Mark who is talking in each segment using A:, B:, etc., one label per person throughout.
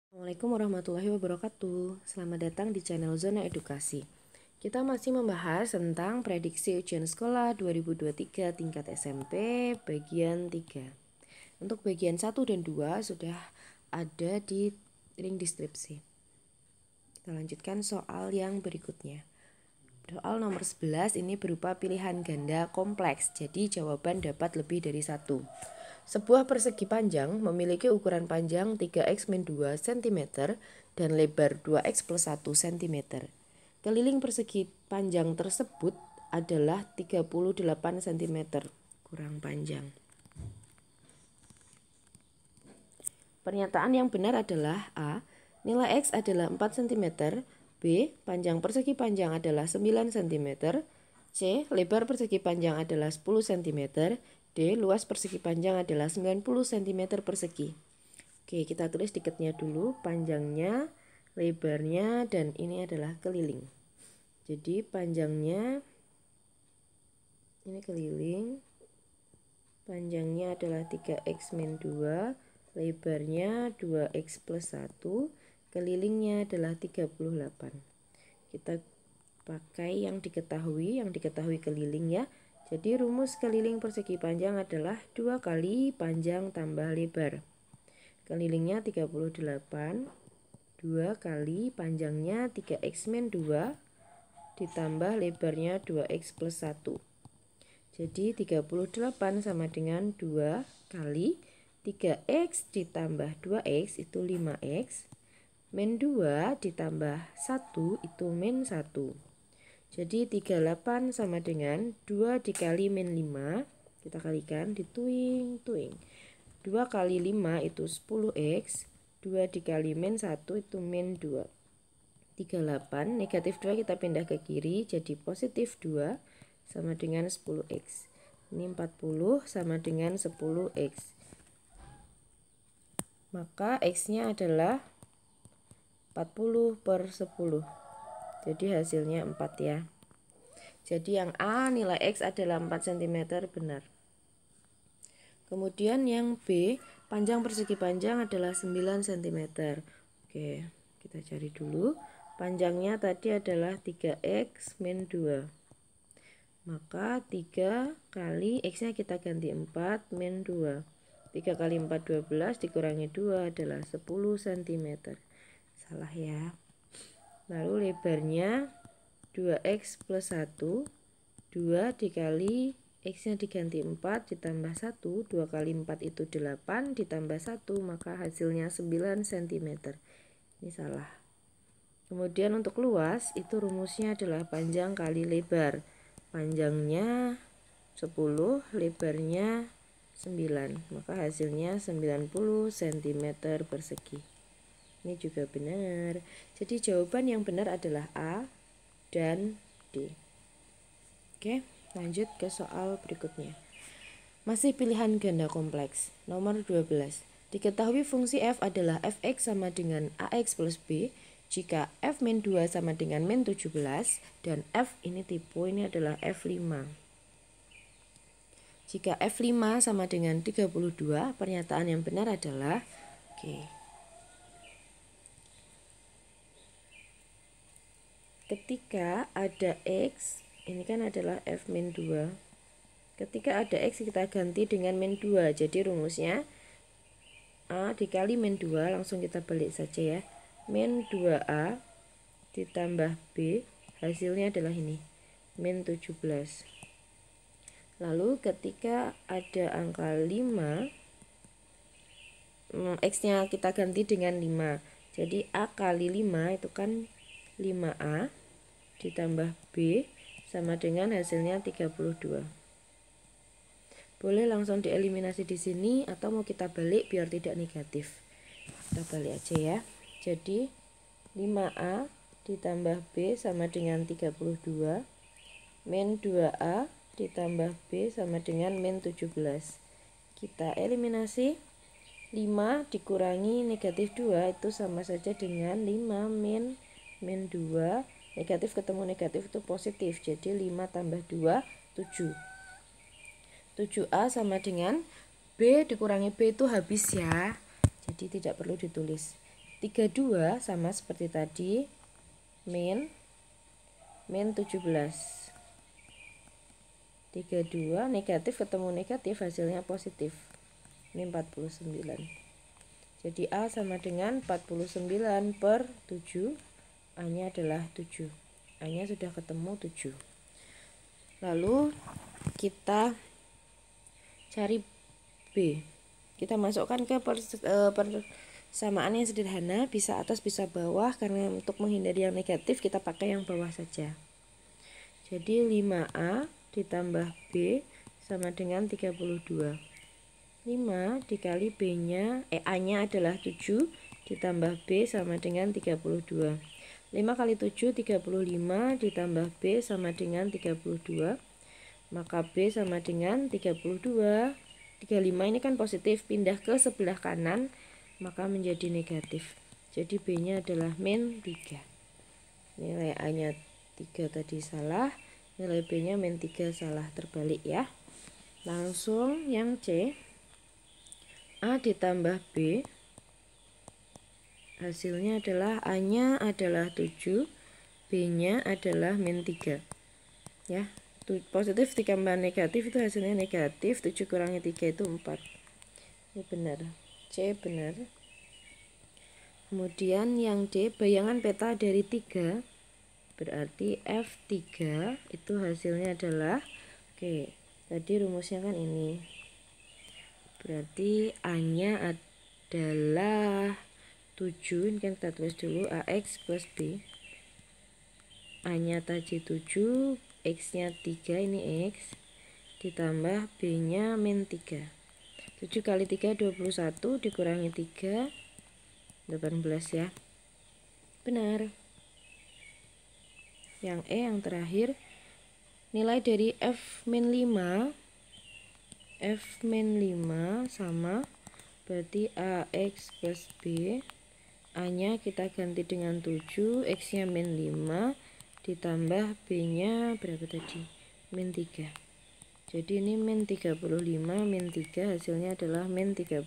A: Assalamualaikum warahmatullahi wabarakatuh. Selamat datang di channel Zona Edukasi. Kita masih membahas tentang prediksi ujian sekolah 2023 tingkat SMP bagian 3. Untuk bagian 1 dan 2 sudah ada di link deskripsi. Kita lanjutkan soal yang berikutnya. Soal nomor 11 ini berupa pilihan ganda kompleks, jadi jawaban dapat lebih dari satu. Sebuah persegi panjang memiliki ukuran panjang 3x-2 cm dan lebar 2x plus 1 cm. Keliling persegi panjang tersebut adalah 38 cm, kurang panjang. Pernyataan yang benar adalah A. Nilai X adalah 4 cm, B. Panjang persegi panjang adalah 9 cm, C. Lebar persegi panjang adalah 10 cm, D. Luas persegi panjang adalah 90 cm persegi. Oke, kita tulis diketnya dulu, panjangnya, lebarnya, dan ini adalah keliling. Jadi panjangnya, ini keliling, panjangnya adalah 3x-2, lebarnya 2x plus 1, kelilingnya adalah 38. Kita pakai yang diketahui keliling ya. Jadi rumus keliling persegi panjang adalah 2 kali panjang tambah lebar. Kelilingnya 38, 2 kali panjangnya 3x-2 ditambah lebarnya 2x plus 1. Jadi 38 sama dengan 2 kali 3x ditambah 2x itu 5x, min 2 ditambah 1 itu min 1. Jadi 38 sama dengan 2 dikali min 5, kita kalikan di tuing. 2 kali 5 itu 10x, 2 dikali min 1 itu min 2. 38, negatif 2 kita pindah ke kiri, jadi positif 2 sama dengan 10x. Ini 40 sama dengan 10x. Maka x-nya adalah 40 per 10. Jadi hasilnya 4 ya. Jadi yang A nilai X adalah 4 cm benar. Kemudian yang B panjang persegi panjang adalah 9 cm. Oke, kita cari dulu. Panjangnya tadi adalah 3x min 2. Maka 3 kali X-nya kita ganti 4 min 2. 3 kali 4 12 dikurangi 2 adalah 10 cm. Salah ya. Lalu lebarnya 2x plus 1, 2 dikali x-nya diganti 4 ditambah 1, 2 kali 4 itu 8 ditambah 1, maka hasilnya 9 cm. Ini salah. Kemudian untuk luas itu rumusnya adalah panjang kali lebar. Panjangnya 10, lebarnya 9, maka hasilnya 90 cm persegi. Ini juga benar. Jadi jawaban yang benar adalah A dan D. Oke, lanjut ke soal berikutnya. Masih pilihan ganda kompleks. Nomor 12. Diketahui fungsi f adalah fx sama dengan ax plus b jika f min 2 sama dengan min 17 dan f ini adalah f5. Jika f5 sama dengan 32, pernyataan yang benar adalah ketika ada x, ini kan adalah f min 2. Ketika ada x kita ganti dengan min 2. Jadi rumusnya A dikali min 2, langsung kita balik saja ya. Min 2A ditambah B, hasilnya adalah ini, min 17. Lalu ketika ada angka 5, x-nya kita ganti dengan 5. Jadi A kali 5 itu kan 5A ditambah B sama dengan hasilnya 32. Boleh langsung dieliminasi di sini atau mau kita balik biar tidak negatif. Kita balik aja ya. Jadi 5A ditambah B sama dengan 32, min 2A ditambah B sama dengan min 17. Kita eliminasi, 5 dikurangi negatif 2 itu sama saja dengan 5 min 2, negatif ketemu negatif itu positif, jadi 5 tambah 2, 7. 7A sama dengan B dikurangi B itu habis ya, jadi tidak perlu ditulis. 32 sama seperti tadi, min 17. 32 negatif ketemu negatif, hasilnya positif. Ini 49. Jadi A sama dengan 49 per 7. A-nya adalah 7. A-nya sudah ketemu 7. Lalu kita cari B. Kita masukkan ke persamaan yang sederhana, bisa atas bisa bawah, karena untuk menghindari yang negatif kita pakai yang bawah saja. Jadi 5A ditambah B sama dengan 32. 5 dikali B-nya, A-nya adalah 7, ditambah B sama dengan 32. 5 kali 7, 35, ditambah B sama dengan 32. Maka B sama dengan 32. 35 ini kan positif, pindah ke sebelah kanan, maka menjadi negatif. Jadi B-nya adalah min 3. Nilai A-nya 3 tadi salah, nilai B-nya min 3 salah, terbalik ya. Langsung yang C. A ditambah B, hasilnya adalah A-nya adalah 7, B-nya adalah min 3. Ya, positif ditambah negatif itu hasilnya negatif, 7 kurangi 3 itu 4. Ini benar, C benar. Kemudian yang D, bayangan peta dari 3, berarti F3 itu hasilnya adalah, oke, tadi rumusnya kan ini. Berarti A-nya adalah 7, ini kan kita tulis dulu, AX plus B. A-nya tadi 7, X-nya 3, ini X, ditambah B-nya min 3. 7 kali 3, 21, dikurangi 3, 18 ya. Benar. Yang E yang terakhir, nilai dari F min 5, F min 5 sama, berarti AX plus B, A-nya kita ganti dengan 7, X-nya min 5, ditambah B-nya berapa tadi? Min 3. Jadi ini min 35, min 3, hasilnya adalah min 38.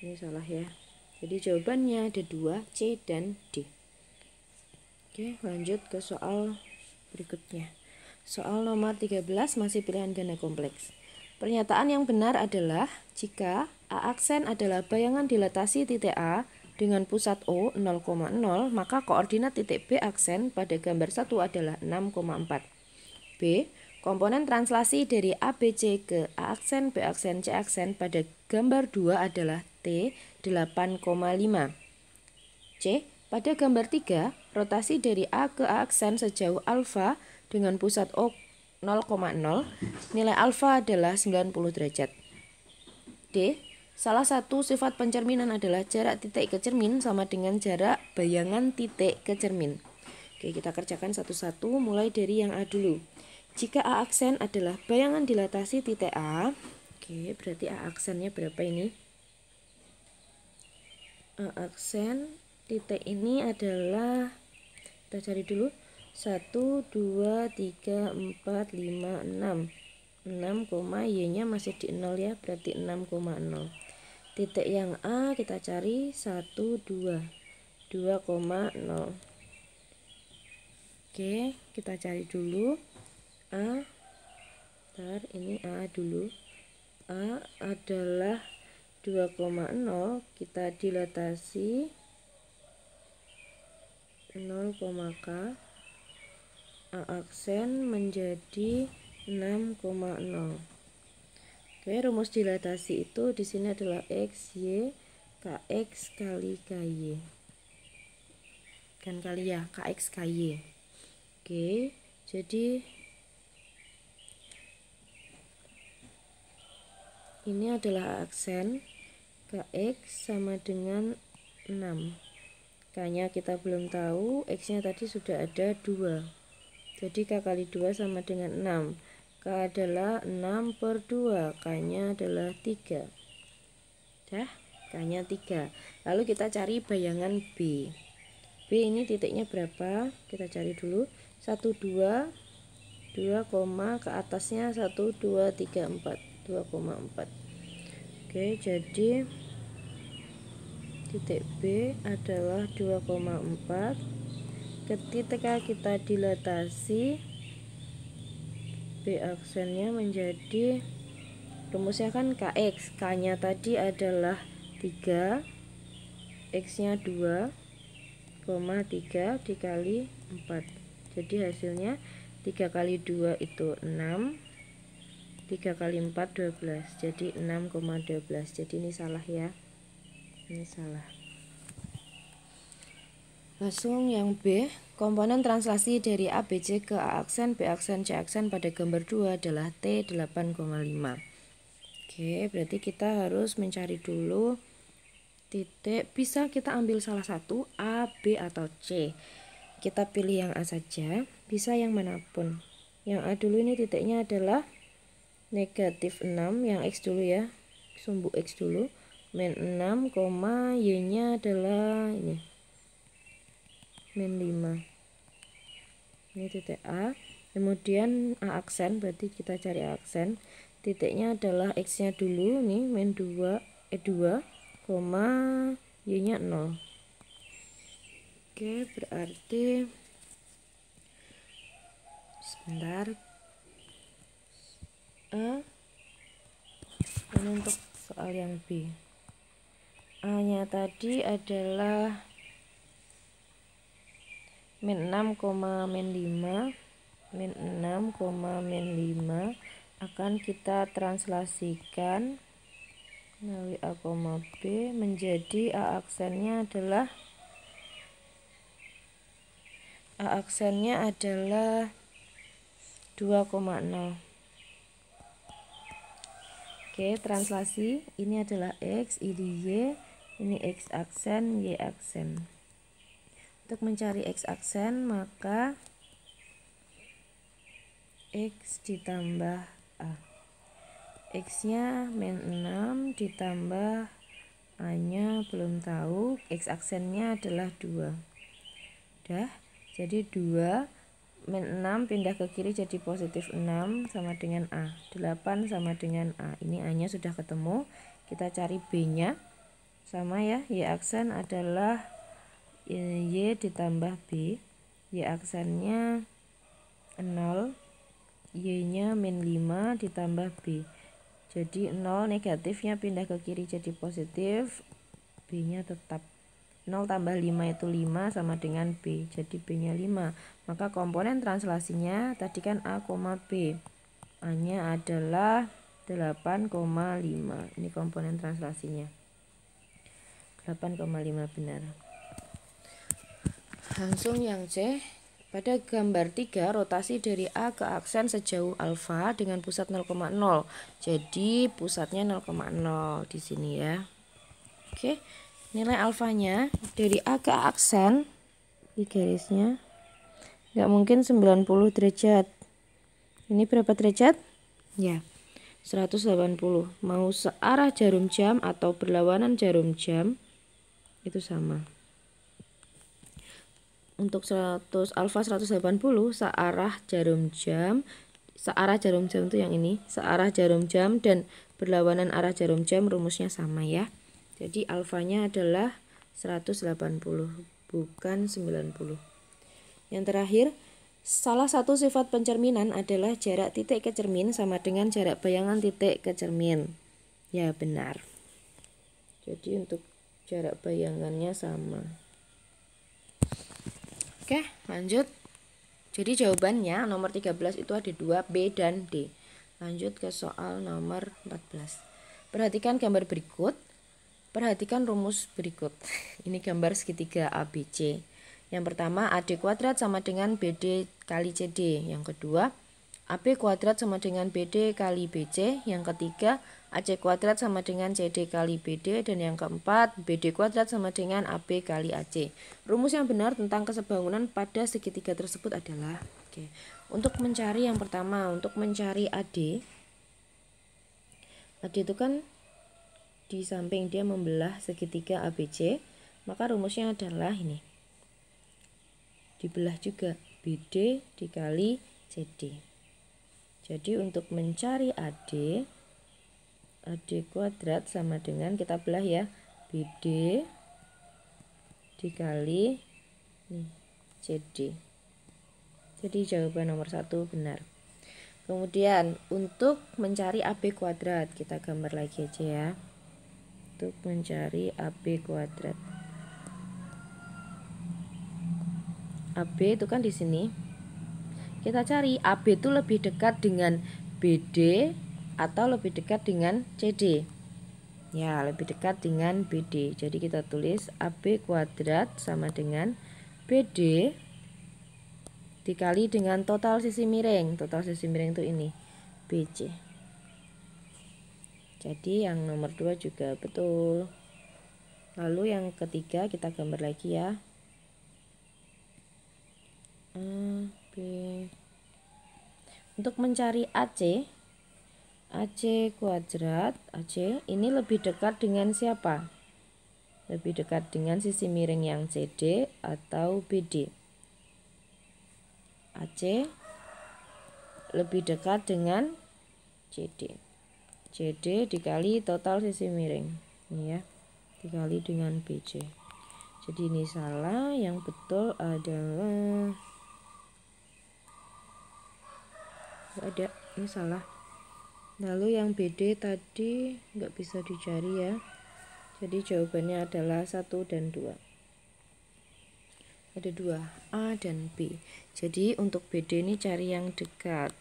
A: Ini salah ya. Jadi jawabannya ada 2, C dan D. Oke, lanjut ke soal berikutnya. Soal nomor 13 masih pilihan ganda kompleks. Pernyataan yang benar adalah jika A aksen adalah bayangan dilatasi titik A dengan pusat O 0,0, maka koordinat titik B aksen pada gambar 1 adalah 6,4. B. Komponen translasi dari ABC ke A aksen, B aksen, C aksen pada gambar 2 adalah T 8,5. C. Pada gambar 3, rotasi dari A ke A aksen sejauh alfa dengan pusat O 0,0, nilai alfa adalah 90 derajat. D. Salah satu sifat pencerminan adalah jarak titik ke cermin sama dengan jarak bayangan titik ke cermin. Oke, kita kerjakan satu-satu, mulai dari yang A dulu. Jika A aksen adalah bayangan dilatasi titik A, oke, berarti A aksennya berapa ini? A aksen titik ini adalah, kita cari dulu, 1, 2, 3, 4, 5, 6. 6, Y-nya masih di 0 ya, berarti 6,0. Titik yang A kita cari 1, 2, 2,0. Oke, kita cari dulu A. Bentar, ini A dulu. A adalah 2,0, kita dilatasi 0, K. A aksen menjadi 6,0. Oke, rumus dilatasi itu di sini adalah X, Y, KX kali KY. Kan kali ya, KX KY. Oke, jadi ini adalah aksen, KX sama dengan 6. K-nya kita belum tahu, X-nya tadi sudah ada 2. Jadi K kali 2 sama dengan 6. K adalah 6 per 2. K-nya adalah 3. Dah, K-nya 3. Lalu kita cari bayangan B. B ini titiknya berapa? Kita cari dulu. 1, 2, 2, ke atasnya 1, 2, 3, 4. 2,4. Oke, jadi titik B adalah 2,4. Ketika kita dilatasi, B aksennya menjadi, rumusnya kan KX, K nya tadi adalah 3, X nya 2,3 dikali 4, jadi hasilnya 3 kali 2 itu 6, 3 kali 4 12, jadi 6,12. Jadi ini salah ya, ini salah. Langsung yang B, komponen translasi dari ABC ke A aksen, B aksen, C aksen pada gambar 2 adalah T 8,5. Oke, berarti kita harus mencari dulu titik, bisa kita ambil salah satu A, B, atau C. Kita pilih yang A saja, bisa yang manapun. Yang A dulu ini titiknya adalah negatif 6, yang X dulu ya, sumbu X dulu, min 6, Y nya adalah ini min 5. Ini titik A. Kemudian A aksen, berarti kita cari A aksen, titiknya adalah X nya dulu, nih min 2, Y nya 0. Oke, berarti sebentar, A, ini untuk soal yang B, A nya tadi adalah min 6, min 5, min 6, min 5 akan kita translasikan melalui A, B menjadi A aksennya adalah 2,0. Oke, translasi, ini adalah X, ini Y, ini X aksen, Y aksen. Untuk mencari X aksen, maka X ditambah A. X nya min 6 ditambah A nya belum tahu, X aksennya adalah 2. Udah, jadi 2 min 6 pindah ke kiri jadi positif 6 sama dengan A, 8 sama dengan A. Ini A nya sudah ketemu, kita cari B nya, sama ya, Y aksen adalah Y ditambah B, Y aksennya 0, Y nya min 5 ditambah B, jadi 0, negatifnya pindah ke kiri jadi positif, B nya tetap 0 tambah 5 itu 5 sama dengan B, jadi B nya 5. Maka komponen translasinya tadi kan A, B, A nya adalah 8,5. Ini komponen translasinya 8,5 benar. Langsung yang C, pada gambar 3 rotasi dari A ke aksen sejauh alfa dengan pusat 0,0. Jadi pusatnya 0,0 di sini ya. Oke. Nilai alfanya dari A ke aksen di garisnya nggak mungkin 90 derajat. Ini berapa derajat? Ya, 180. Mau searah jarum jam atau berlawanan jarum jam itu sama. Untuk alfa 180 searah jarum jam itu yang ini, searah jarum jam dan berlawanan arah jarum jam rumusnya sama ya. Jadi alfanya adalah 180, bukan 90. Yang terakhir, salah satu sifat pencerminan adalah jarak titik ke cermin sama dengan jarak bayangan titik ke cermin. Ya, benar. Jadi untuk jarak bayangannya sama. Oke, lanjut. Jadi jawabannya nomor 13 itu ada 2, B dan D. Lanjut ke soal nomor 14. Perhatikan gambar berikut. Perhatikan rumus berikut. Ini gambar segitiga ABC. Yang pertama, AD kuadrat sama dengan BD kali CD. Yang kedua, AB kuadrat sama dengan BD kali BC. Yang ketiga, AC kuadrat sama dengan CD kali BD. Dan yang keempat, BD kuadrat sama dengan AB kali AC. Rumus yang benar tentang kesebangunan pada segitiga tersebut adalah, untuk mencari yang pertama, untuk mencari AD itu kan di samping dia membelah segitiga ABC, maka rumusnya adalah ini. Dibelah juga BD dikali CD. Jadi untuk mencari AD kuadrat sama dengan, kita belah ya, BD dikali nih, CD. Jadi jawaban nomor 1 benar. Kemudian untuk mencari AB kuadrat, kita gambar lagi aja ya. Untuk mencari AB kuadrat. AB itu kan di sini. Kita cari AB itu lebih dekat dengan BD atau lebih dekat dengan CD. Ya, lebih dekat dengan BD. Jadi kita tulis AB kuadrat sama dengan BD dikali dengan total sisi miring. Total sisi miring itu ini, BC. Jadi yang nomor 2 juga betul. Lalu yang ketiga kita gambar lagi ya. B. Untuk mencari AC kuadrat, AC ini lebih dekat dengan siapa? Lebih dekat dengan sisi miring yang CD atau BD? AC lebih dekat dengan CD. CD dikali total sisi miring. Ini ya, dikali dengan BC. Jadi ini salah, yang betul adalah ada, ini salah. Lalu yang BD tadi nggak bisa dicari ya. Jadi jawabannya adalah 1 dan 2. Ada 2, A dan B. Jadi untuk BD ini cari yang dekat.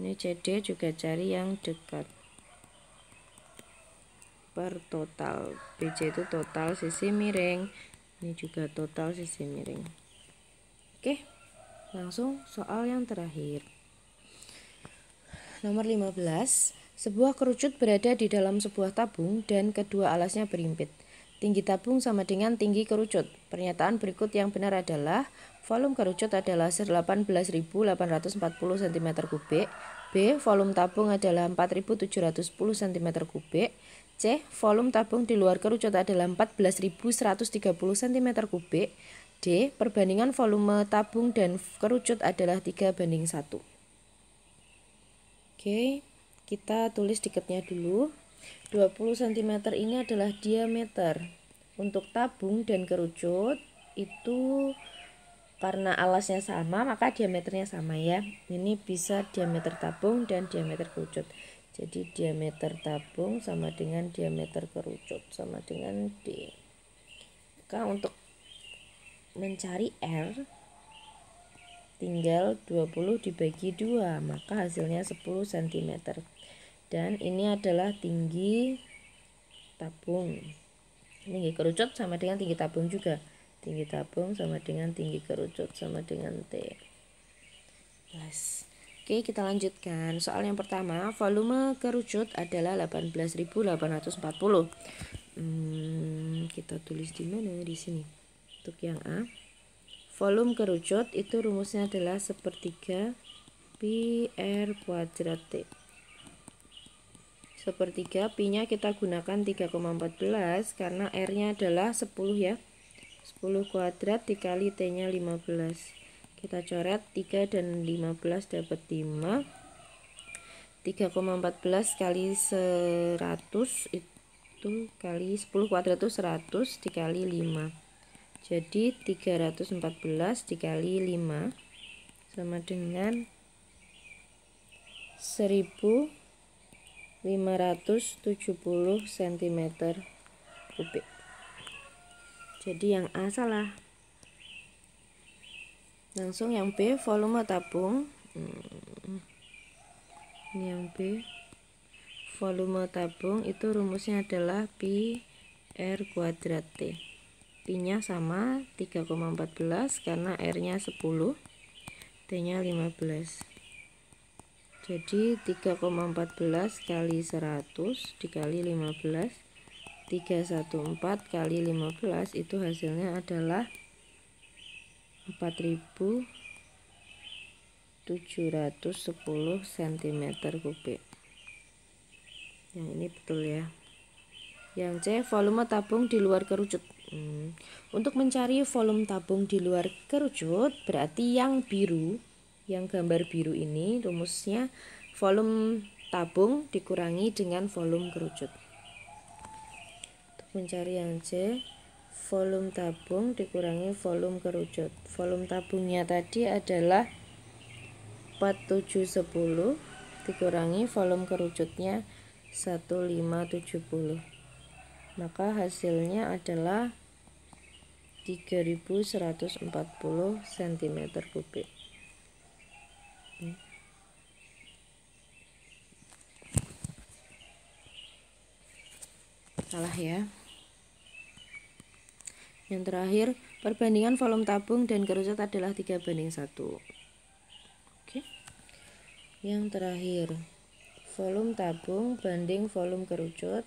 A: Ini CD juga cari yang dekat. Per total. BC itu total sisi miring. Ini juga total sisi miring. Oke, langsung soal yang terakhir. Nomor 15. Sebuah kerucut berada di dalam sebuah tabung dan kedua alasnya berimpit. Tinggi tabung sama dengan tinggi kerucut. Pernyataan berikut yang benar adalah volume kerucut adalah 18.840 cm3. B. Volume tabung adalah 4.710 cm3. C. Volume tabung di luar kerucut adalah 14.130 cm3. D. Perbandingan volume tabung dan kerucut adalah 3:1. Oke, kita tulis diketnya dulu. 20 cm ini adalah diameter. Untuk tabung dan kerucut itu karena alasnya sama maka diameternya sama ya. Ini bisa diameter tabung dan diameter kerucut. Jadi diameter tabung sama dengan diameter kerucut sama dengan D. Maka untuk mencari R tinggal 20 dibagi 2, maka hasilnya 10 cm. Dan ini adalah tinggi tabung. Tinggi kerucut sama dengan tinggi tabung juga. Tinggi tabung sama dengan tinggi kerucut sama dengan T. Yes. Oke, kita lanjutkan. Soal yang pertama, volume kerucut adalah 18.840. Kita tulis di mana? Di sini. Untuk yang A. Volume kerucut itu rumusnya adalah sepertiga pi R kuadrat T. Sepertiga, pi-nya kita gunakan 3,14 karena R-nya adalah 10 ya. 10 kuadrat dikali T-nya 15. Kita coret 3 dan 15 dapat 5. 3,14 kali 100 itu kali 10 kuadrat itu 100 dikali 5. Jadi 314 dikali 5 sama dengan 1570 cm3. Jadi yang A salah. Langsung yang B, volume tabung. Ini yang B. Volume tabung itu rumusnya adalah pi R kuadrat T. Pi-nya sama 3,14 karena R-nya 10, T-nya 15. Jadi 3,14 kali 100 dikali 15, 314 kali 15 itu hasilnya adalah 4.710 cm3. Yang ini betul ya. Yang C, volume tabung di luar kerucut. Untuk mencari volume tabung di luar kerucut berarti yang biru, yang gambar biru ini rumusnya volume tabung dikurangi dengan volume kerucut. Untuk mencari yang C, volume tabung dikurangi volume kerucut. Volume tabungnya tadi adalah 4710 dikurangi volume kerucutnya 1570. Maka hasilnya adalah 3140 cm3. Salah ya. Yang terakhir, perbandingan volume tabung dan kerucut adalah 3:1. Oke. Yang terakhir, volume tabung banding volume kerucut.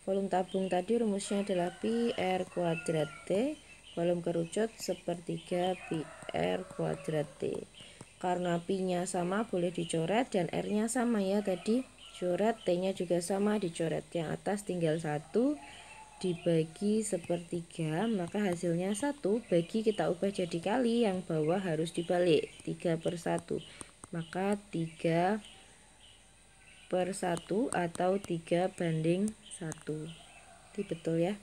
A: Volume tabung tadi rumusnya adalah pi R kuadrat T, volume kerucut sepertiga pi R kuadrat T. Karena pi-nya sama boleh dicoret dan R-nya sama ya tadi, coret, T-nya juga sama dicoret. Yang atas tinggal 1 dibagi sepertiga, maka hasilnya 1 bagi kita ubah jadi kali, yang bawah harus dibalik 3/1, maka 3/1 atau 3:1. Ini betul ya,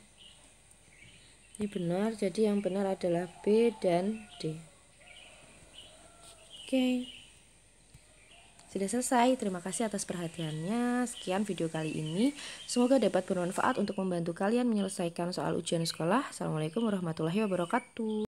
A: ini benar. Jadi yang benar adalah B dan D. Oke, sudah selesai. Terima kasih atas perhatiannya. Sekian video kali ini. Semoga dapat bermanfaat untuk membantu kalian menyelesaikan soal ujian sekolah. Assalamualaikum warahmatullahi wabarakatuh.